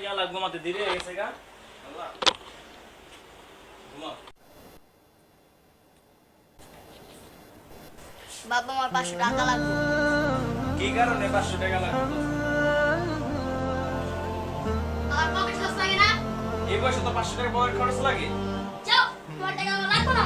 ইয়ালা ঘুমাতে ধীরে গেছে গা আল্লাহ ঘুমা বাবা আমার 500 টাকা লাগবে কি কারণে 500 টাকা লাগবে আর পকেট খরচ লাগে না এই বয়সে তো 500 টাকা পকেট খরচ লাগে যাও তোমার টাকা লাগবে না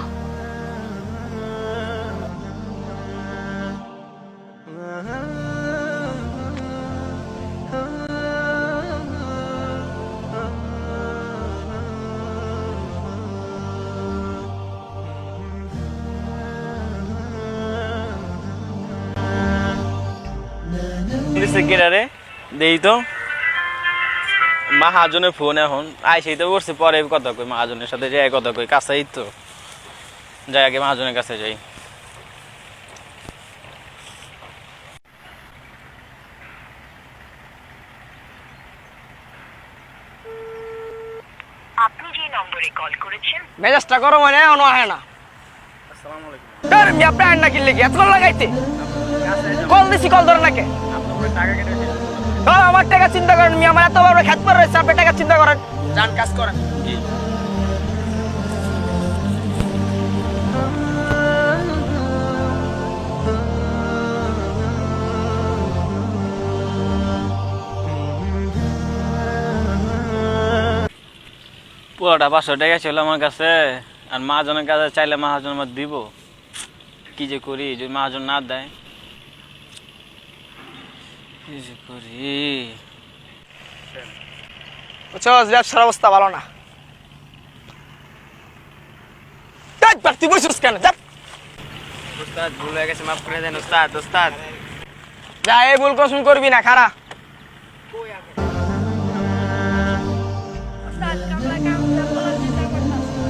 রে দেই তো মহাজনের ফোন এখন আইসেই তো করছে পরে কথা কই মহাজনের সাথে যাই কথা কই কাছেই তো যাই আগে মহাজনের কাছে যাই আপনি যে নম্বরে কল করেছেন মেজাজটা গরম হয় না এখনো হয় না আসসালামু আলাইকুম স্যার আমি আপনার আন্না কিনলে কি এত লাগাইতে কল দিছি কল ধরে নাকি আপনার টাকা কেটে আমার টাকা চিন্তা করেন আমি আমার এত বড় খেত পর রয়েছে আপনি টাকা চিন্তা করেন যান কাজ করেন জি পুরোটা 500 টাকা ছিল আমার কাছে আর মহাজনের কাছে চাইলে মহাজন আমার দিব কি যে করি যদি মহাজন না দেয় কি যে করি বুঝছো ব্যবসার অবস্থা ভালো না তুই বসছিস কেন উস্তাদ ভুল হয়ে গেছে মাফ করে দেন উস্তাদ উস্তাদ যা এই ভুল কসম করবি না খারা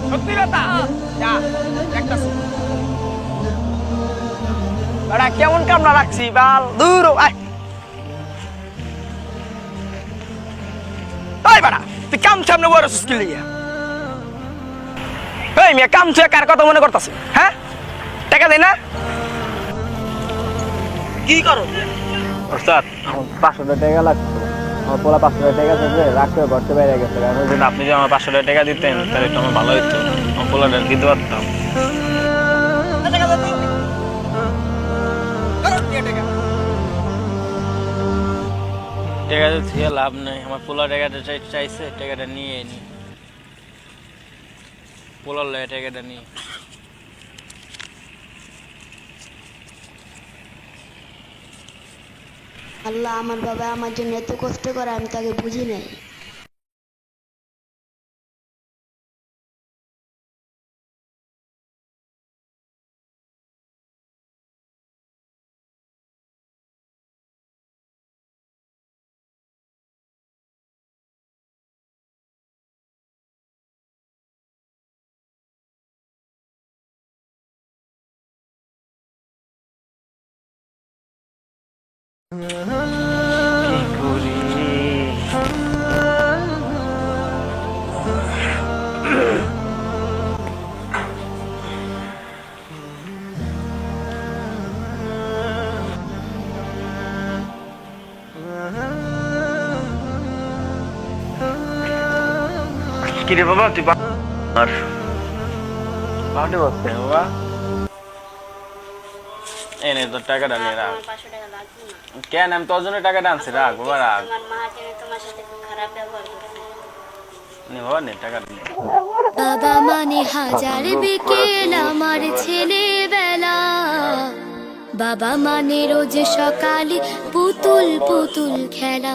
সত্যি কথা যা দেখতাছি বড়া কেমন কামনা রাখছি বাল দূর আয় ওই বড়া তুই কাম সামনে বড় সুস্কিল লিয়া এই মিয়া কাম তুই কার কথা মনে করতাছ হ্যাঁ টাকা দে না কি করো উস্তাদ আমার 500 টাকা লাগতো আমার পোলা 500 টাকা থাকবে রাখতে করতে বাইরে গেছে কারণ যদি আপনি যদি আমার 500 টাকা দিতেন তাহলে একটু আমার ভালো হতো আমার পোলাটা দিতে পারতাম টাকা দে তুই করো দিয়ে টাকা টাকা তো থেকে লাভ নেই আমার পোলা টাকাটা চাইছে টাকাটা নিয়ে নি পোলার লাগে টাকাটা নিয়ে আল্লাহ আমার বাবা আমার জন্য এত কষ্ট করে আমি তাকে বুঝি নাই কি করি কিরে বাবা তুই আর পাউডে বসতে বাবা এনে তো টাকাটা নিয়ে রাখ 500 টাকা লাগবে না কেন আমি তোর জন্য টাকাটা আনছি রাখ বাবা রাখ তোমার মহাজনে তোমার সাথে খুব খারাপ ব্যবহার করছে নে বাবা নে টাকাটা নে বাবা মানে হাজার বিকেল আমার ছেলেবেলা বাবা মানে রোজ সকালে পুতুল পুতুল খেলা